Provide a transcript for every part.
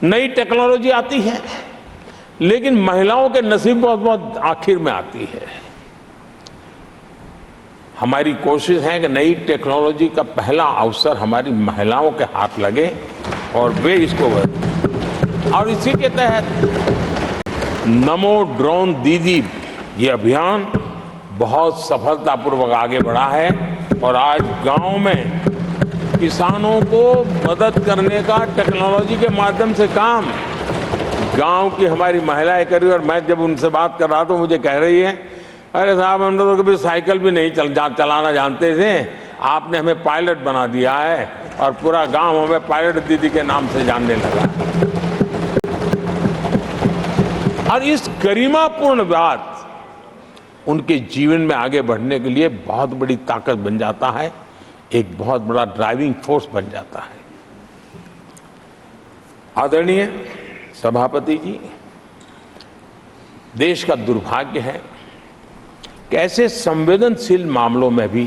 नई टेक्नोलॉजी आती है, लेकिन महिलाओं के नसीब बहुत बहुत आखिर में आती है। हमारी कोशिश है कि नई टेक्नोलॉजी का पहला अवसर हमारी महिलाओं के हाथ लगे और वे इसको और इसी के तहत नमो ड्रोन दीदी ये अभियान बहुत सफलतापूर्वक आगे बढ़ा है और आज गांव में किसानों को मदद करने का टेक्नोलॉजी के माध्यम से काम गांव की हमारी महिलाएं कर रही। और मैं जब उनसे बात कर रहा था मुझे कह रही है, अरे साहब हम लोग तो कभी साइकिल भी नहीं चलाना जानते थे, आपने हमें पायलट बना दिया है और पूरा गांव हमें पायलट दीदी के नाम से जानने लगा। और इस गरिमापूर्ण बात उनके जीवन में आगे बढ़ने के लिए बहुत बड़ी ताकत बन जाता है, एक बहुत बड़ा ड्राइविंग फोर्स बन जाता है। आदरणीय सभापति जी, देश का दुर्भाग्य है कि ऐसे संवेदनशील मामलों में भी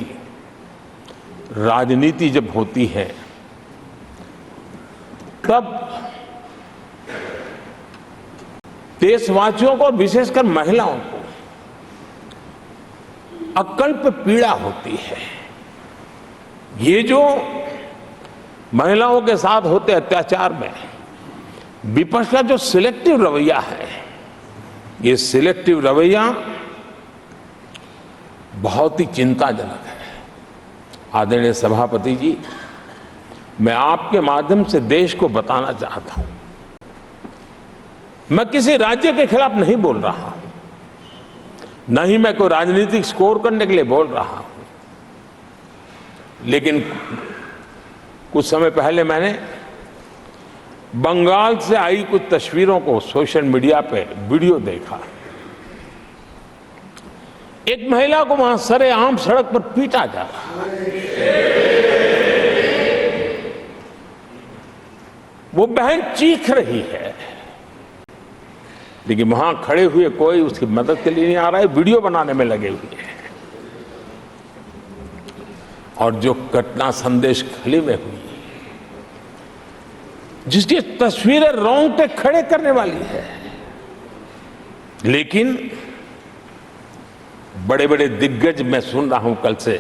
राजनीति जब होती है तब देशवासियों को, विशेषकर महिलाओं को अकल्प पीड़ा होती है। ये जो महिलाओं के साथ होते अत्याचार में विपक्ष का जो सिलेक्टिव रवैया है, ये सिलेक्टिव रवैया बहुत ही चिंताजनक है। आदरणीय सभापति जी, मैं आपके माध्यम से देश को बताना चाहता हूं, मैं किसी राज्य के खिलाफ नहीं बोल रहा हूं, न ही मैं कोई राजनीतिक स्कोर करने के लिए बोल रहा हूं, लेकिन कुछ समय पहले मैंने बंगाल से आई कुछ तस्वीरों को सोशल मीडिया पे वीडियो देखा। एक महिला को वहां सरेआम सड़क पर पीटा जा रहा है। वो बहन चीख रही है, लेकिन वहां खड़े हुए कोई उसकी मदद के लिए नहीं आ रहा है, वीडियो बनाने में लगे हुए हैं। और जो घटना संदेश खाली में हुई, जिसकी तस्वीरें रोंगटे खड़े करने वाली है, लेकिन बड़े बड़े दिग्गज मैं सुन रहा हूं कल से,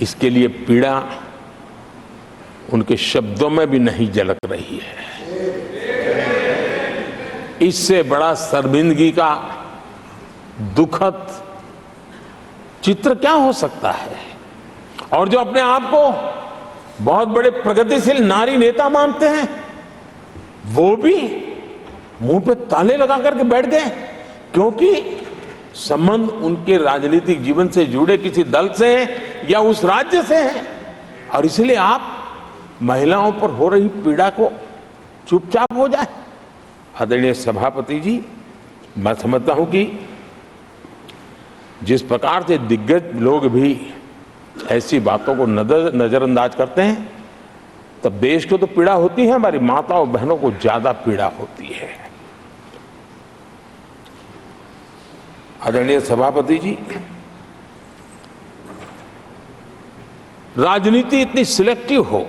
इसके लिए पीड़ा उनके शब्दों में भी नहीं झलक रही है। इससे बड़ा शर्मिंदगी का दुखद चित्र क्या हो सकता है। और जो अपने आप को बहुत बड़े प्रगतिशील नारी नेता मानते हैं, वो भी मुंह पे ताले लगा करके बैठ गए, क्योंकि संबंध उनके राजनीतिक जीवन से जुड़े किसी दल से है या उस राज्य से है, और इसलिए आप महिलाओं पर हो रही पीड़ा को चुपचाप हो जाए। आदरणीय सभापति जी, मैं समझता हूं कि जिस प्रकार से दिग्गज लोग भी ऐसी बातों को नजरअंदाज करते हैं, तब देश को तो पीड़ा होती है, हमारी माताओं बहनों को ज्यादा पीड़ा होती है। आदरणीय सभापति जी, राजनीति इतनी सिलेक्टिव हो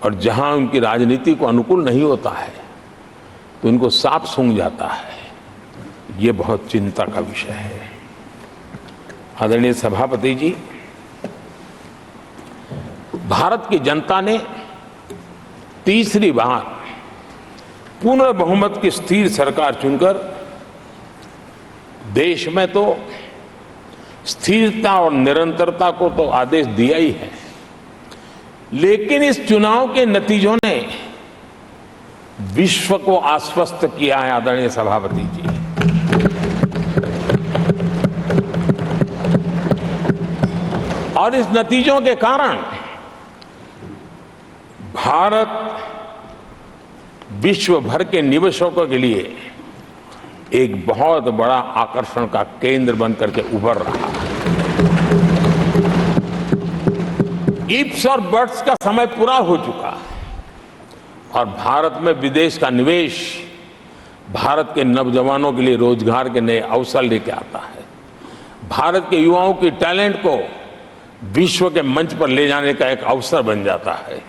और जहां उनकी राजनीति को अनुकूल नहीं होता है तो उनको साफ सूंघ जाता है, ये बहुत चिंता का विषय है। आदरणीय सभापति जी, भारत की जनता ने तीसरी बार पूर्ण बहुमत की स्थिर सरकार चुनकर देश में तो स्थिरता और निरंतरता को तो आदेश दिया ही है, लेकिन इस चुनाव के नतीजों ने विश्व को आश्वस्त किया है। आदरणीय सभापति जी, और इस नतीजों के कारण भारत विश्व भर के निवेशकों के लिए एक बहुत बड़ा आकर्षण का केंद्र बनकर के उभर रहा है। इफ्स और बट्स का समय पूरा हो चुका और भारत में विदेश का निवेश भारत के नौजवानों के लिए रोजगार के नए अवसर लेके आता है, भारत के युवाओं की टैलेंट को विश्व के मंच पर ले जाने का एक अवसर बन जाता है।